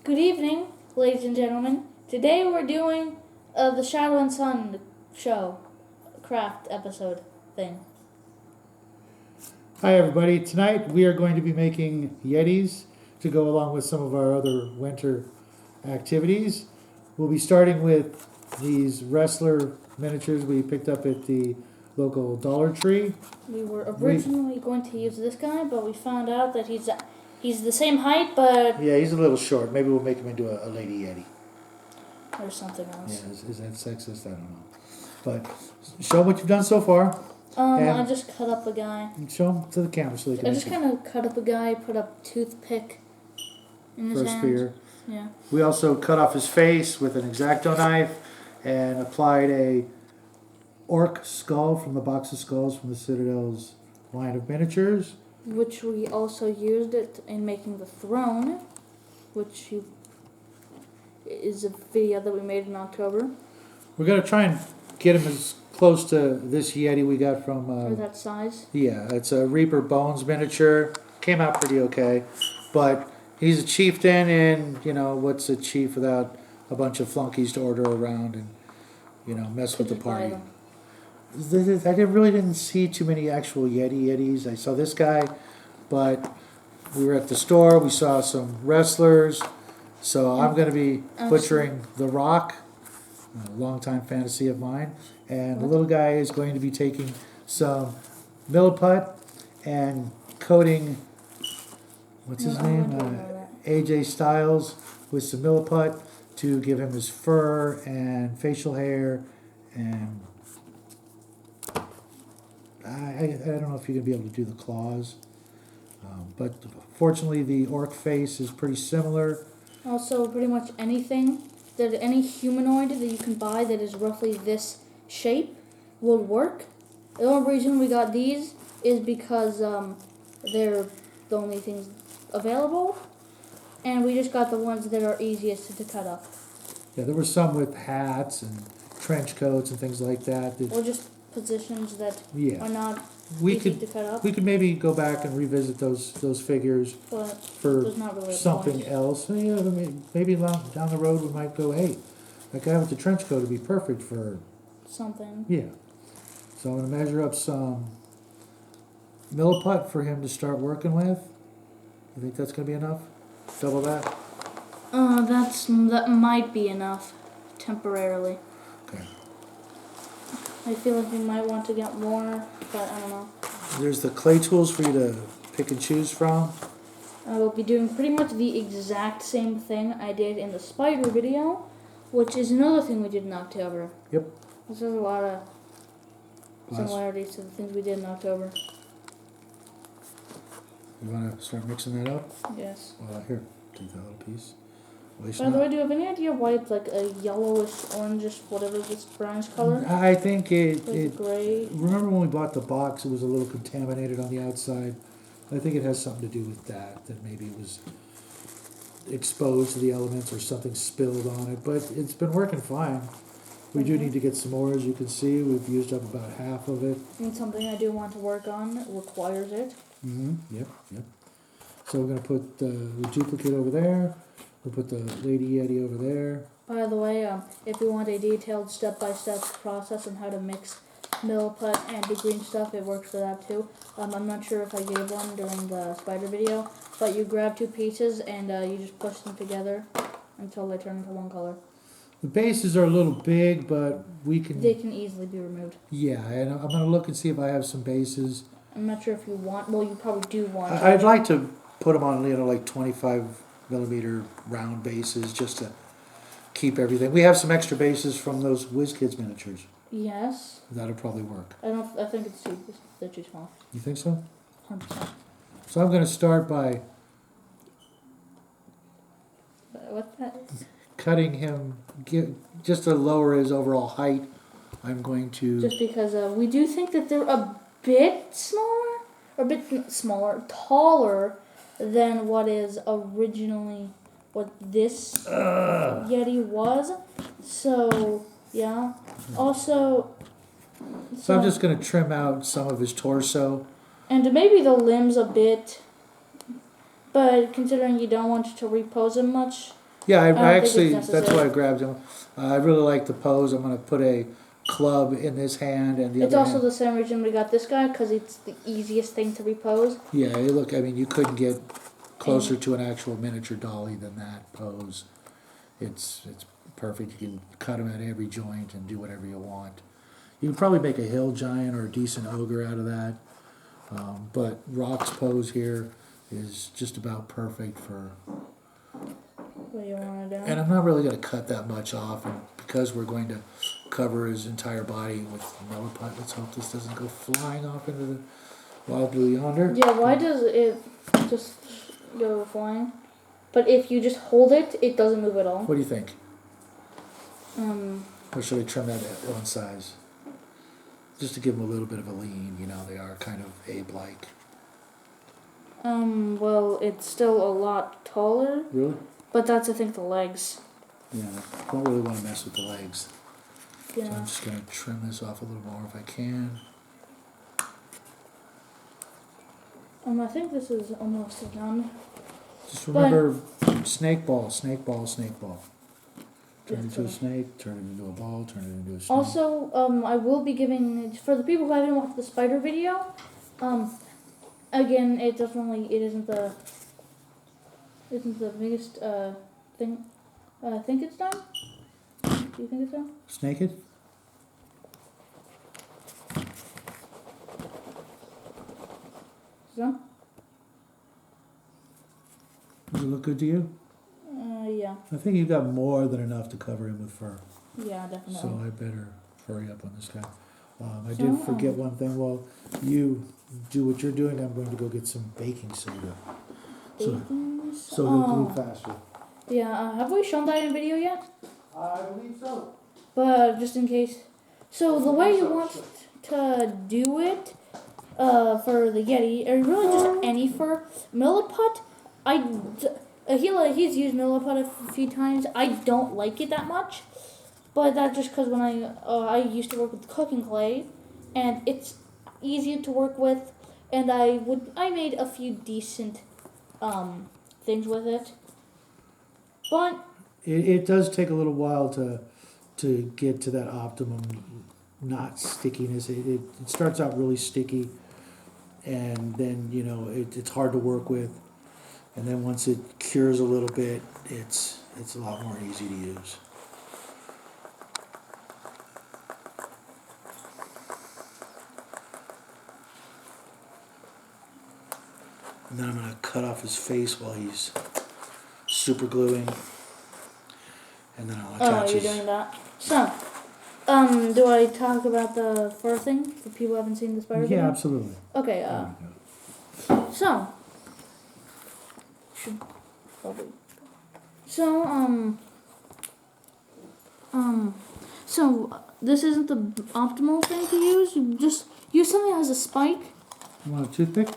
Good evening, ladies and gentlemen. Today we're doing the Shadow and Sun show, craft episode thing. Hi everybody, tonight we are going to be making Yetis to go along with some of our other winter activities. We'll be starting with these wrestler miniatures we picked up at the local Dollar Tree. We were originally going to use this guy, but we found out that he's the same height, but Yeah, he's a little short. Maybe we'll make him into a lady Yeti. there's something else. Yeah, is that sexist? I don't know. But show what you've done so far. I just cut up a guy. Show him to the camera so they can I just kind of cut up a guy, put a toothpick in his for a hand. spear. Yeah. We also cut off his face with an X-Acto knife and applied a orc skull from the box of skulls from the Citadel's line of miniatures. Which we also used it in making the throne, which is a video that we made in October. We're going to try and get him as close to this Yeti we got from... Or that size. Yeah, it's a Reaper Bones miniature. Came out pretty okay. But he's a chieftain, and, you know, what's a chief without a bunch of flunkies to order around and, you know, mess with the party. I really didn't see too many actual Yetis. I saw this guy, but we were at the store. We saw some wrestlers. So I'm going to be butchering The Rock, a longtime fantasy of mine. And the little guy is going to be taking some Miliput and coating, what's his name? AJ Styles with some Miliput to give him his fur and facial hair and... I don't know if you're going to be able to do the claws. But fortunately, the orc face is pretty similar. Also, pretty much anything, any humanoid that you can buy that is roughly this shape will work. The only reason we got these is because they're the only things available. And we just got the ones that are easiest to cut up. Yeah, there were some with hats and trench coats and things like that. Or just positions that are not easy to cut up. We could maybe go back and revisit those figures But for there's not really a something point. else. So, yeah, maybe down the road we might go, hey, that guy with the trench coat would be perfect for Something. yeah. So I'm going to measure up some Miliput for him to start working with. You think that's going to be enough? Double that? That might be enough temporarily. Okay. I feel like we might want to get more, but I don't know. There's the clay tools for you to pick and choose from. I will be doing pretty much the exact same thing I did in the spider video, which is another thing we did in October. Yep. There's a lot of similarities to the things we did in October. You want to start mixing that up? Yes. Here, take that little piece. By the way, do you have any idea why it's like a yellowish, orangish, whatever this brownish color? I think it gray. Remember when we bought the box, it was a little contaminated on the outside. I think it has something to do with that maybe it was exposed to the elements or something spilled on it. But it's been working fine. We do need to get some more, as you can see. We've used up about half of it. And something I do want to work on requires it. Yep. So we're going to put the duplicate over there. We'll put the Lady Yeti over there. By the way, if you want a detailed step-by-step process on how to mix Miliput and the green stuff, it works for that too. I'm not sure if I gave one during the spider video, but you grab two pieces and you just push them together until they turn into one color. The bases are a little big, but they can easily be removed. Yeah, and I'm going to look and see if I have some bases. I'm not sure if you want, well, you probably do want. I'd like to put them on, like 25mm round bases just to keep everything. We have some extra bases from those WizKids miniatures. Yes. That'll probably work. I think they're too small. You think so? 100%. So I'm going to start by What's that? cutting him, just to lower his overall height. I'm going to... Just because we do think that they're a bit taller than what is originally what this Yeti was. So, yeah. Also... So I'm just going to trim out some of his torso. And maybe the limbs a bit. But considering you don't want to repose him much, Yeah, I don't think it's actually, that's necessary. why I grabbed him. I really like the pose. I'm going to put a club in this hand and the It's other also hand. the same reason we got this guy, because it's the easiest thing to repose. Yeah, look, I mean, you couldn't get closer to an actual miniature dolly than that pose. It's perfect. You can cut them at every joint and do whatever you want. You can probably make a hill giant or a decent ogre out of that. But Rock's pose here is just about perfect for. What do you want to do? And I'm not really going to cut that much off, and because we're going to cover his entire body with Miliput, let's hope this doesn't go flying off into the wild blue yonder. Yeah, why does it just go flying? But if you just hold it, it doesn't move at all. What do you think? Um, Or should I trim that at one size? Just to give them a little bit of a lean, you know, they are kind of Abe-like. well, it's still a lot taller, Really? but that's, I think, the legs. Yeah, I don't really want to mess with the legs. So Yeah. I'm just going to trim this off a little more if I can. I think this is almost done. Just remember, snake ball, snake ball, snake ball. Turn it That's into a right. snake, turn it into a ball, turn it into a snake. Also, I will be giving, for the people who haven't watched the spider video, again, it isn't the biggest, thing. I think it's done? Do you think it's done? Snake it? It's done? Does it look good to you? Yeah. I think you've got more than enough to cover him with fur. Yeah, definitely. So I better hurry up on this guy. I So, did forget one thing. While you do what you're doing, I'm going to go get some baking soda. Baking So he'll glue faster. Yeah, have we shown that in video yet? I believe so. But just in case. So the way you want to do it for the Yeti, or really just any fur, Miliput, he's used Miliput a few times. I don't like it that much, but that's just because when I used to work with cooking clay, and it's easier to work with, and I made a few decent things with it, but It does take a little while to get to that optimum not stickiness. It starts out really sticky, and then it's hard to work with, and then once it cures a little bit, it's a lot more easy to use. And then I'm going to cut off his face while he's super gluing. And then I'll attach you're his... doing that. So, do I talk about the fur thing for people who haven't seen the spider video? Yeah, absolutely. Okay, There we go. so, should probably, so, this isn't the optimal thing to use. You just use something that has a spike. You want a toothpick?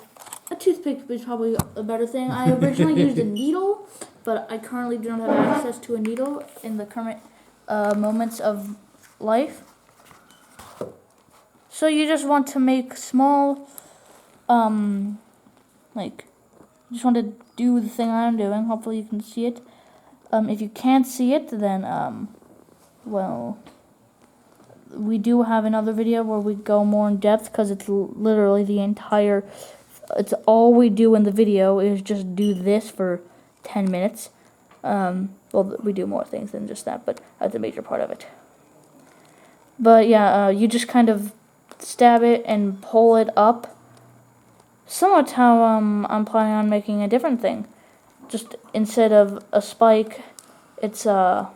A toothpick is probably a better thing. I originally used a needle, but I currently do not have access to a needle in the current moments of life. So you just want to make small, just want to do the thing I'm doing. Hopefully you can see it. If you can't see it, then, well, we do have another video where we go more in depth, because it's literally it's all we do in the video is just do this for 10 minutes. Well, we do more things than just that, but that's a major part of it. But yeah, you just kind of stab it and pull it up. Somewhat how I'm planning on making a different thing. Just instead of a spike, it's a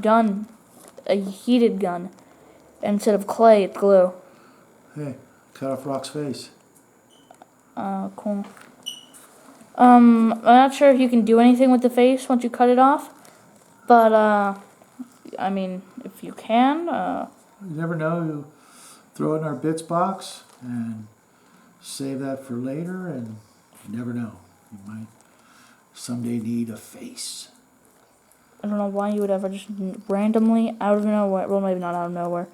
gun, a heated gun. And instead of clay, it's glue. Hey, cut off Rock's face. Cool. I'm not sure if you can do anything with the face once you cut it off, but, I mean, if you can, You never know. You throw it in our bits box and save that for later, and you never know. You might someday need a face. I don't know why you would ever just randomly, out of nowhere, well, maybe not out of nowhere,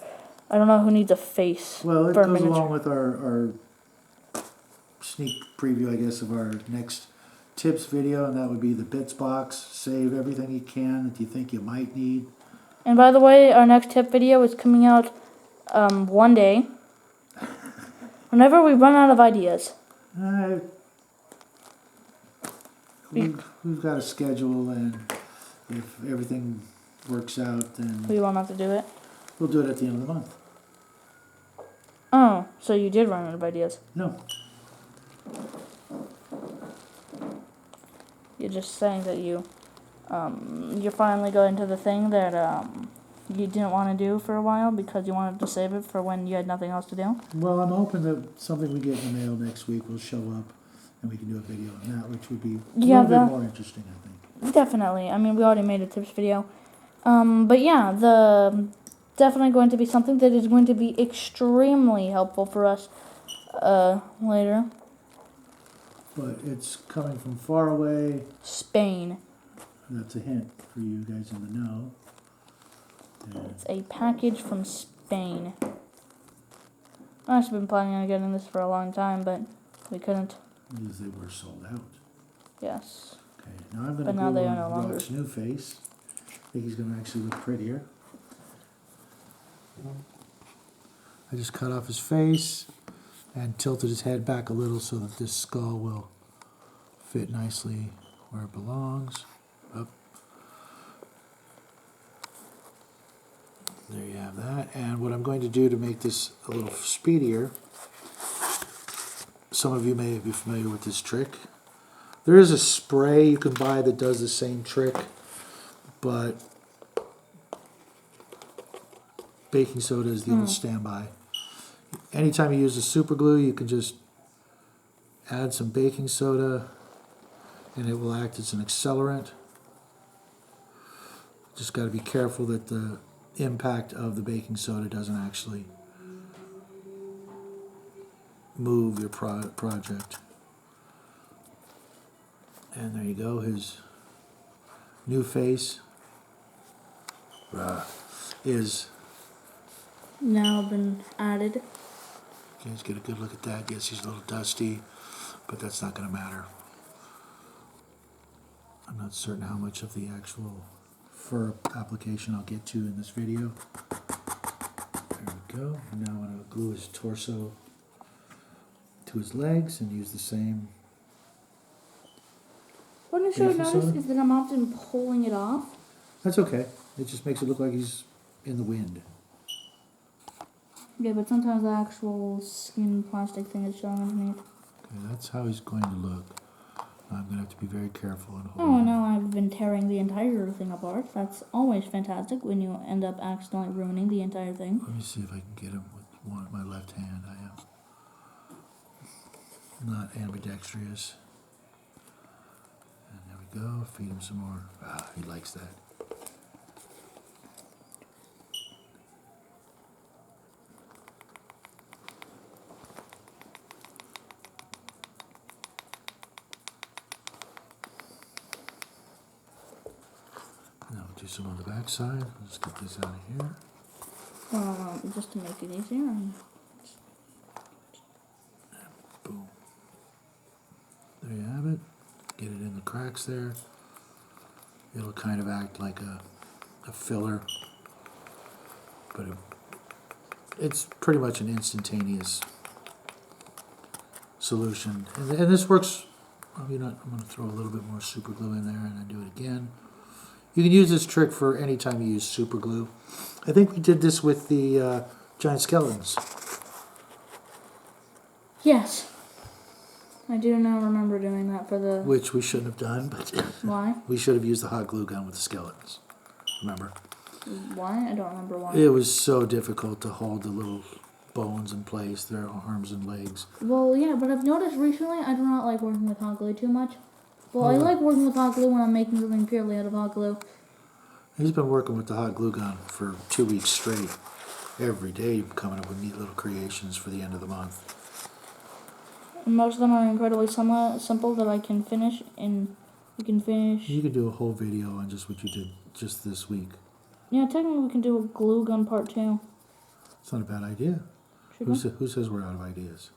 I don't know who needs a face Well, it for a goes miniature. along with our sneak preview, I guess, of our next tips video, and that would be the bits box. Save everything you can that you think you might need. And by the way, our next tip video is coming out one day. Whenever we run out of ideas. We've got a schedule, and if everything works out, then We won't have to do it. we'll do it at the end of the month. Oh, so you did run out of ideas. No. You're just saying that you're finally going to the thing that you didn't want to do for a while because you wanted to save it for when you had nothing else to do. Well, I'm hoping that something we get in the mail next week will show up, and we can do a video on that, which would be a little bit more interesting, I think. Definitely. I mean, we already made a tips video. But yeah, definitely going to be something that is going to be extremely helpful for us later. But it's coming from far away. Spain. That's a hint for you guys in the know. And It's a package from Spain. I've actually been planning on getting this for a long time, but we couldn't. because they were sold out. Yes. Okay, now I'm going to But now go they are on no longer. Rock's new face. I think he's going to actually look prettier. I just cut off his face and tilted his head back a little so that this skull will fit nicely where it belongs. Up. There you have that. And what I'm going to do to make this a little speedier, some of you may be familiar with this trick. There is a spray you can buy that does the same trick, but baking soda is the old standby. Anytime you use a super glue, you can just add some baking soda and it will act as an accelerant. Just got to be careful that the impact of the baking soda doesn't actually move your project. And there you go, his new face is Now been added. Okay, let's get a good look at that. Yes, he's a little dusty, but that's not going to matter. I'm not certain how much of the actual fur application I'll get to in this video. There we go. And now I'm going to glue his torso to his legs and use the same. What I'm sure I Baking noticed soda? is that I'm often pulling it off. That's okay. It just makes it look like he's in the wind. Yeah, but sometimes the actual skin plastic thing is showing underneath. Okay, that's how he's going to look. I'm going to have to be very careful and hold Oh, on. now I've been tearing the entire thing apart. That's always fantastic when you end up accidentally ruining the entire thing. Let me see if I can get him with my left hand. I am not ambidextrous. And there we go. Feed him some more. Ah, he likes that. Now we'll do some on the back side. Let's get this out of here. Just to make it easier. Boom. There you have it. Get it in the cracks there. It'll kind of act like a filler, but it's pretty much an instantaneous solution. And this works. I'm going to throw a little bit more super glue in there and then do it again. You can use this trick for any time you use super glue. I think we did this with the giant skeletons. Yes. I do now remember doing that for the... Which we shouldn't have done, but Why? we should have used the hot glue gun with the skeletons. Remember? Why? I don't remember why. It was so difficult to hold the little bones in place, their arms and legs. Well, yeah, but I've noticed recently I do not like working with hot glue too much. Well, I like working with hot glue when I'm making something purely out of hot glue. He's been working with the hot glue gun for 2 weeks straight. Every day coming up with neat little creations for the end of the month. And most of them are incredibly simple that I can finish and you can finish. You could do a whole video on just what you did just this week. Yeah, technically we can do a glue gun part 2. It's not a bad idea. Should Who says we're out of ideas?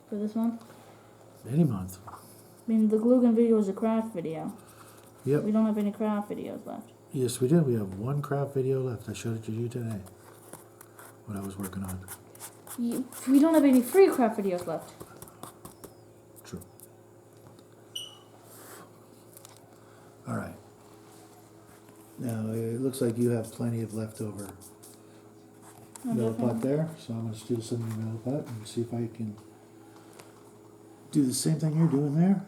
For this month. Any month. I mean, the glue gun video is a craft video. Yep. We don't have any craft videos left. Yes, we do. We have one craft video left. I showed it to you today. What I was working on. We don't have any free craft videos left. True. All right. Now, it looks like you have plenty of leftover Miliput there, so I'm going to steal some of your Miliput and see if I can do the same thing you're doing there.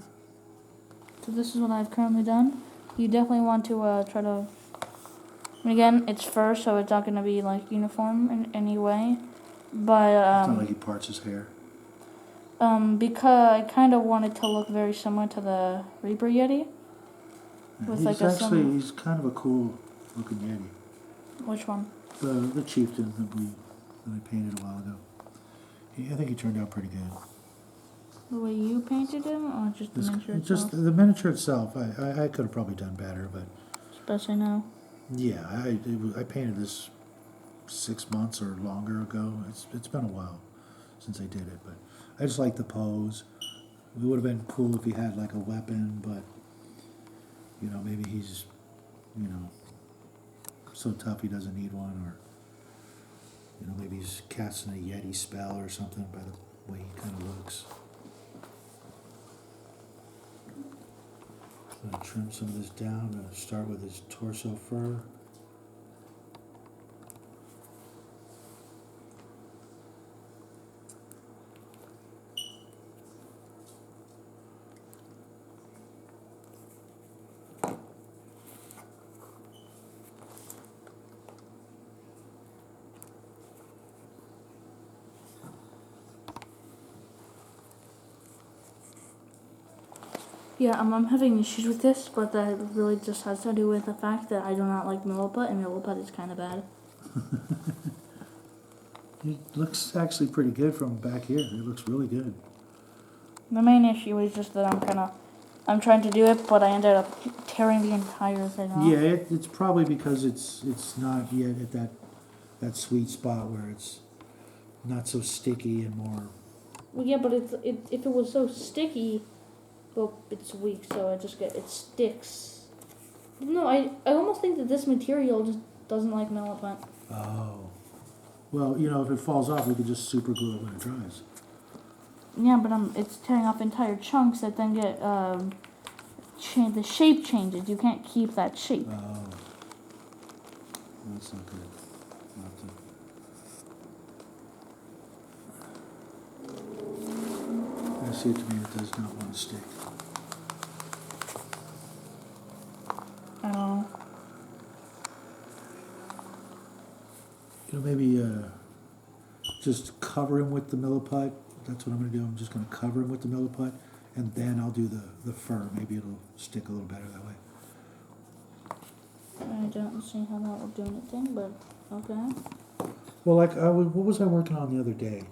So this is what I've currently done. You definitely want to try to... And again, it's fur, so it's not going to be like uniform in any way. But It's not like he parts his hair. because I kind of want it to look very similar to the Reaper Yeti. With He's like he's kind of a cool looking Yeti. Which one? The chieftain that I painted a while ago. I think he turned out pretty good. The way you painted him, or just the miniature itself? Just the miniature itself. I could have probably done better, but Especially now. yeah, I painted this 6 months or longer ago. It's been a while since I did it, but I just like the pose. It would have been cool if he had like a weapon, but you know, maybe he's, you know, so tough he doesn't need one, or you know, maybe he's casting a Yeti spell or something by the way he kind of looks. I'm going to trim some of this down. I'm going to start with his torso fur. Yeah, I'm having issues with this, but that really just has to do with the fact that I do not like Miliput, and Miliput is kind of bad. He looks actually pretty good from back here. He looks really good. The main issue is just that I'm trying to do it, but I ended up tearing the entire thing off. Yeah, it's probably because it's not yet at that sweet spot where it's not so sticky and more. Well, yeah, but if it was so sticky, well, it's weak, so it sticks. No, I almost think that this material just doesn't like Miliput. Oh. Well, you know, if it falls off, we could just super glue it when it dries. Yeah, but it's tearing off entire chunks that then get the shape changes. You can't keep that shape. Oh. That's not good. Not to... I see what you mean. It does not want to stick. I don't know. You know, maybe just cover him with the Miliput. That's what I'm going to do. I'm just going to cover him with the Miliput, and then I'll do the fur. Maybe it'll stick a little better that way. I don't see how that will do anything, but okay. Well, like what was I working on the other day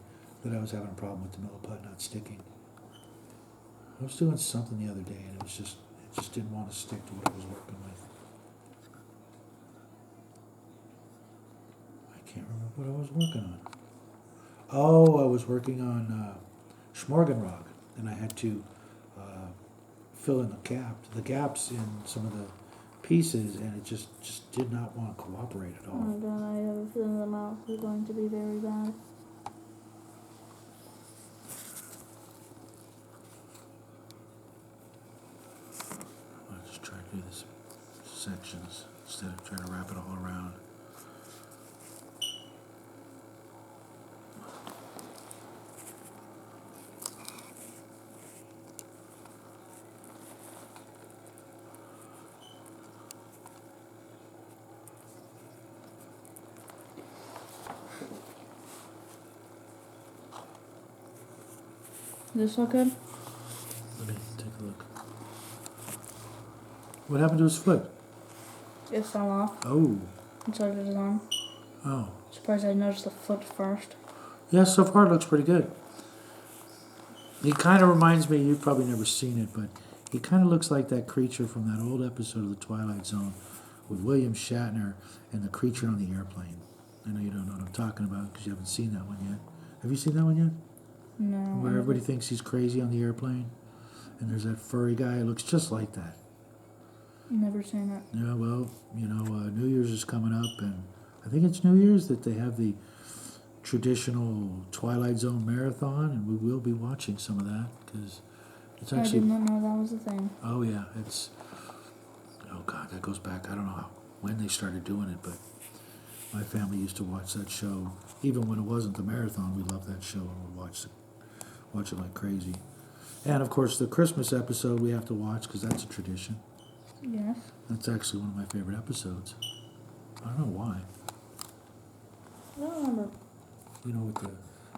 that I was having a problem with the Miliput not sticking? I was doing something the other day, and it just didn't want to stick to what I was working with. I can't remember what I was working on. Oh, I was working on Schmorgenrock, and I had to fill in the gaps in some of the pieces, and it just did not want to cooperate at Oh all. my god, I have a feeling the mouth is going to be very bad. I'll just try to do this sections instead of trying to wrap it all around. Does this look good? Let me take a look. What happened to his foot? It fell off. Oh. And so did his arm. Oh. Surprised I noticed the foot first. Yeah, so far it looks pretty good. He kind of reminds me, you've probably never seen it, but he kind of looks like that creature from that old episode of The Twilight Zone with William Shatner and the creature on the airplane. I know you don't know what I'm talking about because you haven't seen that one yet. Have you seen that one yet? No. Where everybody thinks he's crazy on the airplane, and there's that furry guy who looks just like that. Never seen it. Yeah, well, New Year's is coming up, and I think it's New Year's that they have the traditional Twilight Zone marathon, and we will be watching some of that because it's I actually. did not know that was a thing. Oh yeah, it's. Oh God, that goes back. I don't know when they started doing it, but my family used to watch that show. Even when it wasn't the marathon, we loved that show and would watch it like crazy. And of course, the Christmas episode we have to watch because that's a tradition. Yes. That's actually one of my favorite episodes. I don't know why. I don't remember. With the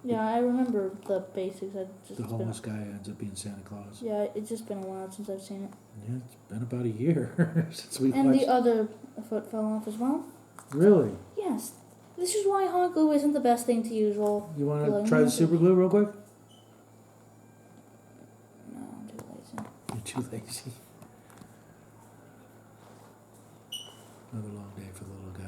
Yeah, I remember the basics. the homeless guy ends up being Santa Claus. Yeah, it's just been a while since I've seen it. Yeah, it's been about a year since we And watched. the other foot fell off as well. Really? Yes. This is why hot glue isn't the best thing to use while You want to gluing try the anything. super glue real quick? No, I'm too lazy. You're too lazy. Another long day for the little guy.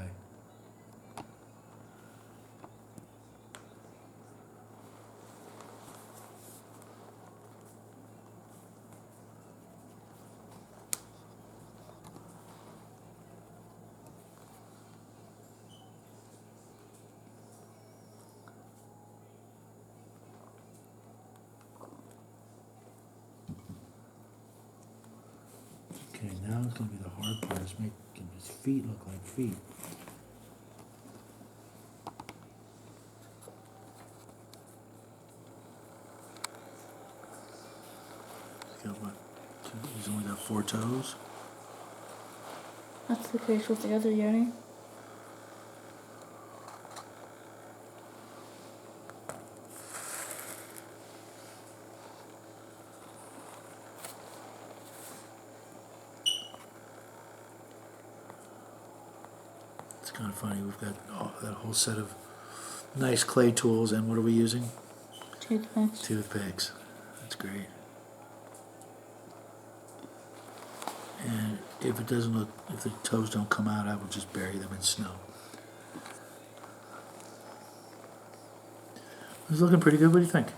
Okay, now it's going to be the hard part, is making his feet look like feet. He's got what? He's only got 4 toes? That's the case with the other Yeti. It's kind of funny, we've got that whole set of nice clay tools, and what are we using? Toothpicks. Toothpicks. That's great. And if the toes don't come out, I will just bury them in snow. It's looking pretty good. What do you think?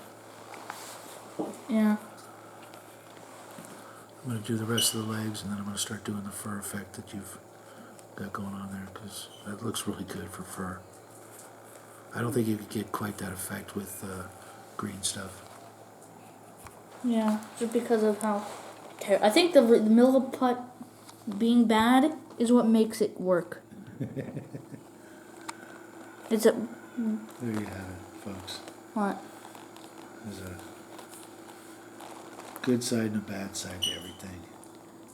Yeah. I'm going to do the rest of the legs, and then I'm going to start doing the fur effect that you've got going on there, because that looks really good for fur. I don't think you could get quite that effect with green stuff. Yeah, just because of how... I think the Miliput being bad is what makes it work. It's a... There you have it, folks. What? There's a good side and a bad side to everything.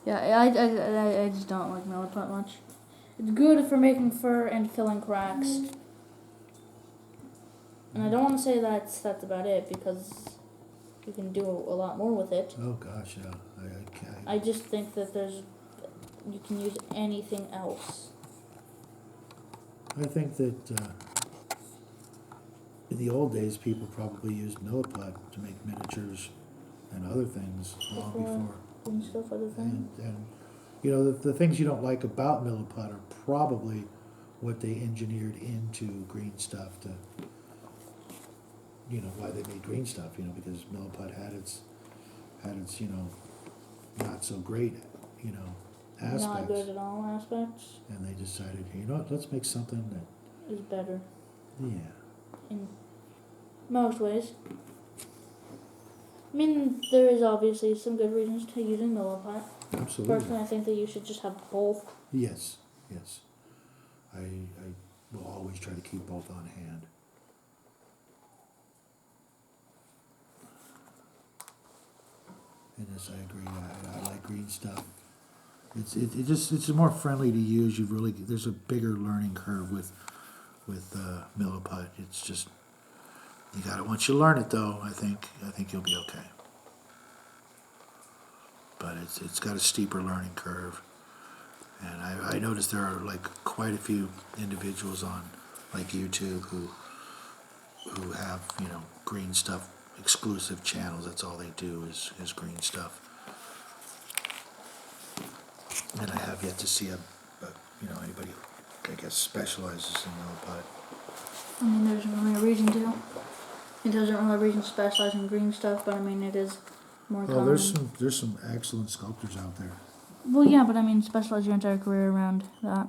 Yeah, I just don't like Miliput much. It's good for making fur and filling cracks. And I don't want to say that's about it, because you can do a lot more with it. Oh gosh, yeah. I can't. I just think that you can use anything else. I think that in the old days, people probably used Miliput to make miniatures and other things long before. And stuff, other things. And the things you don't like about Miliput are probably what they engineered into green stuff to, why they made green stuff, because Miliput had its not so great, aspects. Not good at all aspects. And they decided, let's make something that Is better. Yeah. In most ways. I mean, there is obviously some good reasons to use a Miliput. Absolutely. Personally, I think that you should just have both. Yes. I will always try to keep both on hand. And yes, I agree. I like green stuff. It's more friendly to use. There's a bigger learning curve with Miliput. It's just, you got it. Once you learn it, though, I think you'll be okay. But it's got a steeper learning curve, and I noticed there are quite a few individuals on YouTube who have green stuff exclusive channels. That's all they do is green stuff. And I have yet to see anybody who, I guess, specializes in Miliput. I mean, there's really a reason to. It doesn't really really specialize in green stuff, but I mean it is more Well, common. there's some excellent sculptors out there. Well, yeah, but I mean specialize your entire career around that,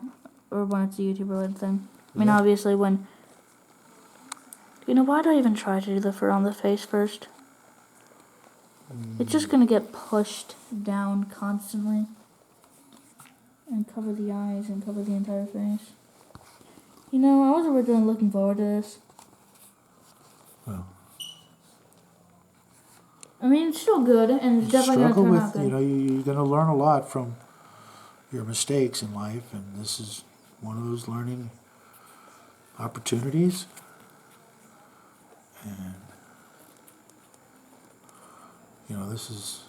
or when it's a YouTube related thing. I mean, Yeah. obviously when. You know, why do I even try to do the fur on the face first? It's just gonna get pushed down constantly. And cover the eyes and cover the entire face. You know, I was originally looking forward to this. Well, I mean, it's still good, and it's definitely gonna struggle turn with, out good. you know, you're going to learn a lot from your mistakes in life, and this is one of those learning opportunities. And, you know, this is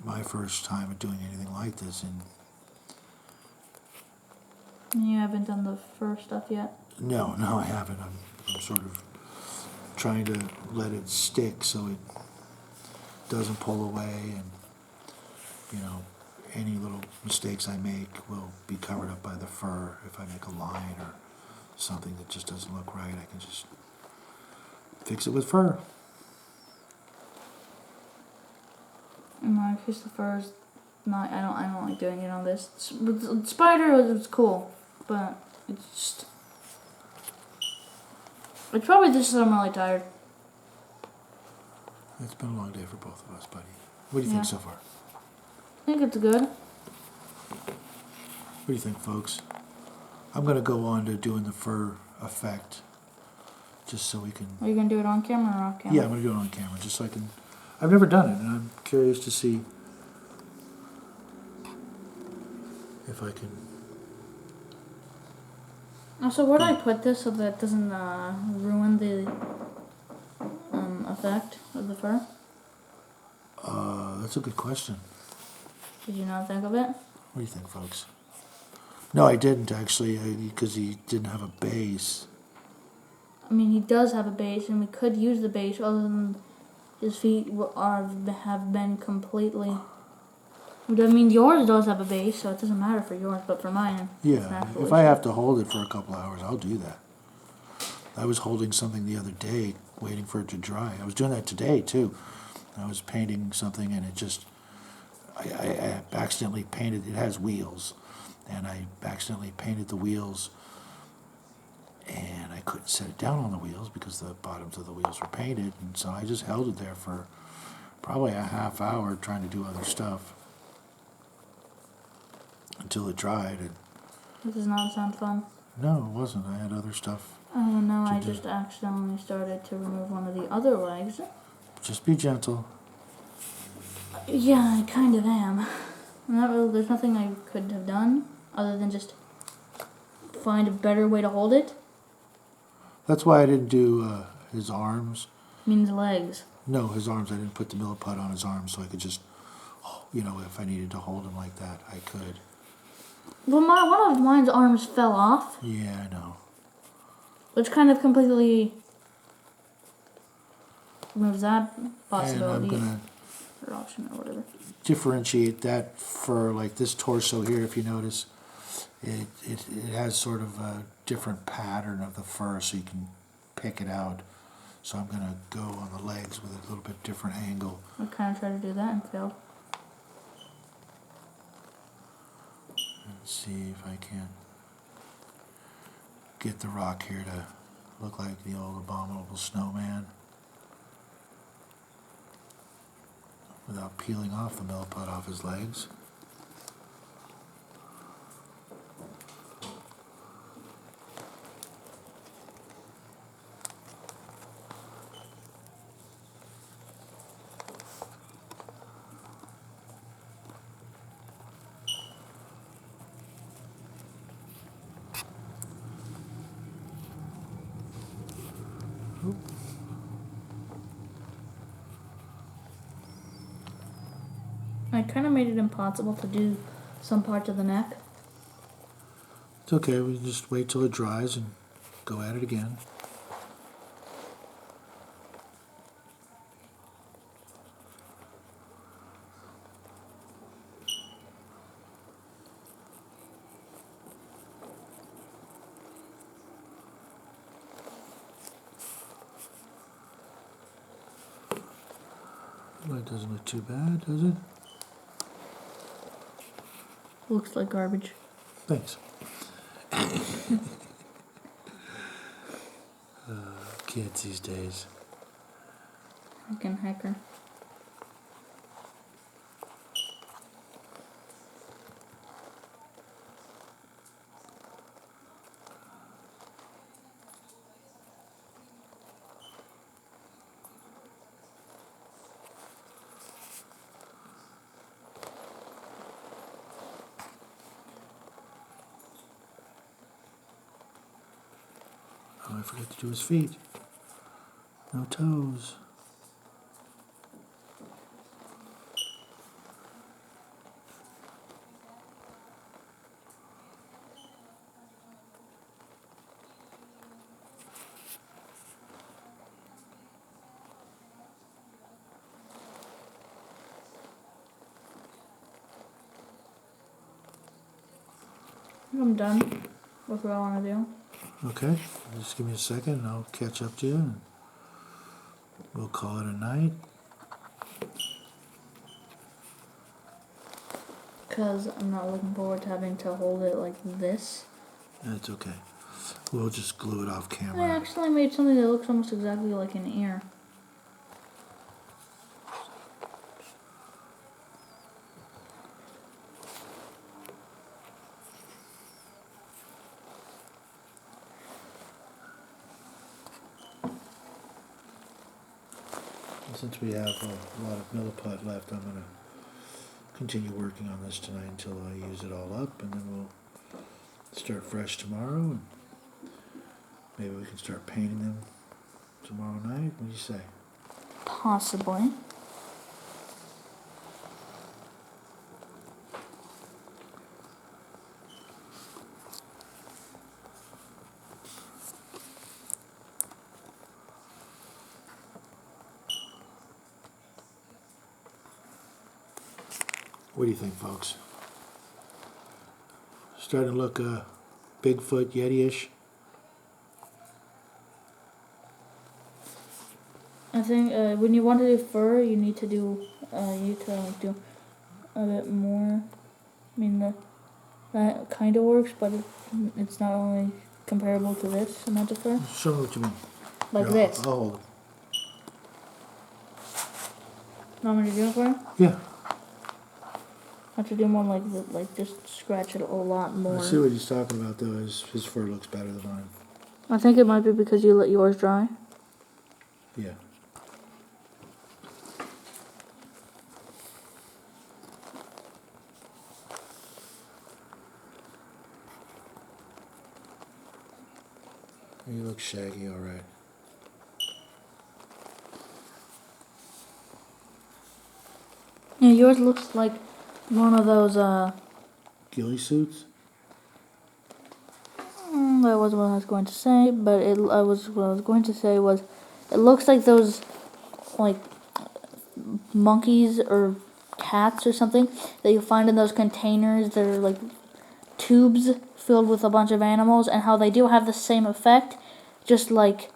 my first time at doing anything like this, and You haven't done the fur stuff yet. no, I haven't. I'm sort of trying to let it stick so it doesn't pull away, and, you know, any little mistakes I make will be covered up by the fur. If I make a line or something that just doesn't look right, I can just fix it with fur. No, because the fur is not. I don't like doing it on this. With the spider, it was cool, but it's just. It's probably just that I'm really tired. It's been a long day for both of us, buddy. What do you Yeah. think so far? I think it's good. What do you think, folks? I'm going to go on to doing the fur effect, just so we can... Are you gonna do it on camera or off camera? Yeah, I'm going to do it on camera, just so I can... I've never done it, and I'm curious to see if I can... Also, where do I put this so that it doesn't ruin the effect of the fur? That's a good question. Did you not think of it? What do you think, folks? No, I didn't, actually, because he didn't have a base. I mean, he does have a base, and we could use the base other than his feet have been completely... I mean, yours does have a base, so it doesn't matter for yours, but for mine, it's an Yeah, actual if I issue. have to hold it for a couple hours, I'll do that. I was holding something the other day, waiting for it to dry. I was doing that today, too. I was painting something, and it just... I accidentally painted... It has wheels, and I accidentally painted the wheels, and I couldn't set it down on the wheels because the bottoms of the wheels were painted, and so I just held it there for probably a half hour trying to do other stuff until it dried. And This does not sound fun. no, it wasn't. I had other stuff. Oh no, I To do. just accidentally started to remove one of the other legs. Just be gentle. Yeah, I kind of am. Not really, there's nothing I could have done other than just find a better way to hold it. That's why I didn't do his arms. Means legs. No, his arms. I didn't put the Miliput on his arms so I could just, you know, if I needed to hold him like that, I could. Well, one of mine's arms fell off, Yeah, I know. which kind of completely removes that And possibility I'm going to or option or whatever. differentiate that fur, like this torso here, if you notice. It has sort of a different pattern of the fur, so you can pick it out. So I'm going to go on the legs with a little bit different angle. I kind of tried to do that and failed. And see if I can get the rock here to look like the old abominable snowman without peeling off the Miliput off his legs. I kind of made it impossible to do some parts of the neck. It's okay, we can just wait till it dries and go at it again. Well, it doesn't look too bad, does it? Looks like garbage. Thanks. Kids these days. Fucking hacker. Oh, I forgot to do his feet. No toes. I'm done with what I want to do. Okay, just give me a second and I'll catch up to you and we'll call it a night. Because I'm not looking forward to having to hold it like this. That's okay. We'll just glue it off I camera. actually made something that looks almost exactly like an ear. Since we have a lot of Miliput left, I'm going to continue working on this tonight until I use it all up, and then we'll start fresh tomorrow, and maybe we can start painting them tomorrow night. What do you say? Possibly. What do you think, folks? Starting to look Bigfoot Yeti-ish. I think when you want to do fur, you need to do do a bit more. I mean, that kind of works, but it's not only comparable to this amount of fur. Show me what you mean. Like Here, this. I'll hold it. Want me to do it for you? Yeah. I have to do more like this, like just scratch it a lot more. I see what he's talking about, though. His fur looks better than mine. I think it might be because you let yours dry. Yeah. You look shaggy, all right. Yeah, yours looks like one of those, Ghillie suits? that wasn't what I was going to say, but what I was going to say was, it looks like those, like, monkeys or cats or something that you find in those containers that are like tubes filled with a bunch of animals, and how they do have the same effect, just like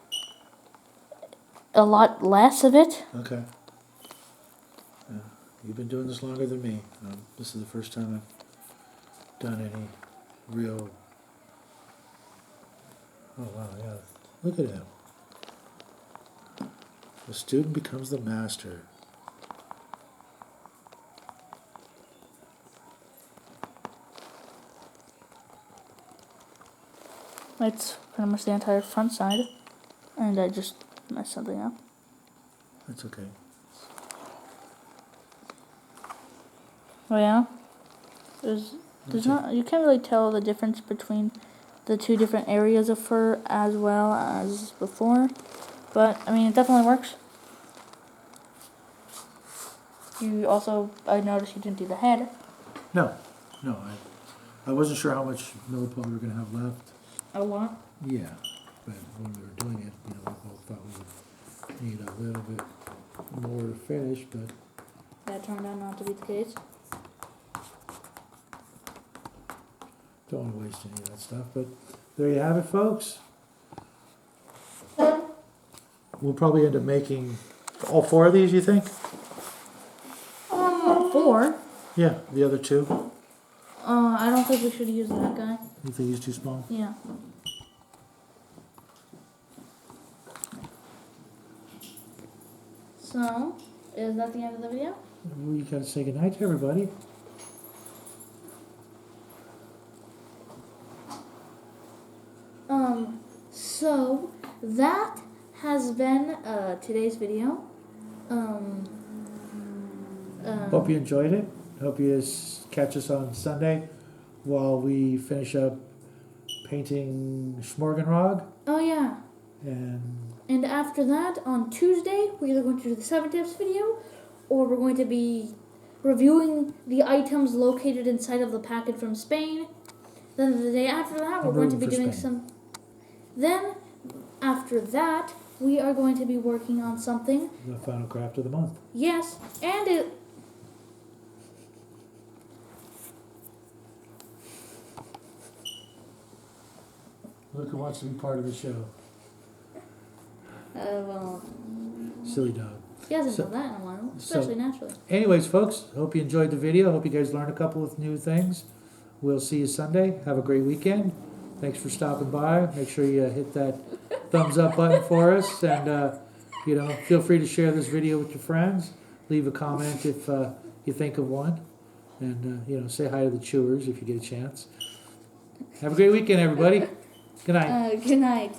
a lot less of it. Okay. Yeah. You've been doing this longer than me. This is the first time I've done any real... Oh, wow, yeah. Look at him. The student becomes the master. It's pretty much the entire front side, and I just messed something up. That's okay. Oh yeah? There's not, you can't really tell the difference between the two different areas of fur as well as before, but I mean, it definitely works. You also, I noticed you didn't do the head. No, I wasn't sure how much Miliput we were going to have left. A lot. Yeah, but when we were doing it, we both thought we would need a little bit more to finish, but... That turned out not to be the case. Don't want to waste any of that stuff, but there you have it, folks. We'll probably end up making all 4 of these, you think? Yeah, the other two. I don't think we should use that guy. You think he's too small? Yeah. So, is that the end of the video? We gotta say goodnight to everybody. So that has been today's video. Hope you enjoyed it. Hope you catch us on Sunday while we finish up painting Schmorgenrog. Oh yeah. And after that, on Tuesday, we're either going to do the 7 tips video, or we're going to be reviewing the items located inside of the packet from Spain. Then the day after that, we're going to be doing some... Then, after that, we are going to be working on something. the final craft of the month. Yes, and it... Luca wants to be part of the show. well... Silly dog. He hasn't So- done that in a while, especially naturally. Anyways, folks, hope you enjoyed the video. Hope you guys learned a couple of new things. We'll see you Sunday. Have a great weekend. Thanks for stopping by. Make sure you hit that thumbs up button for us, and feel free to share this video with your friends. Leave a comment if you think of one, and say hi to the chewers if you get a chance. Have a great weekend, everybody. Good night. Good night.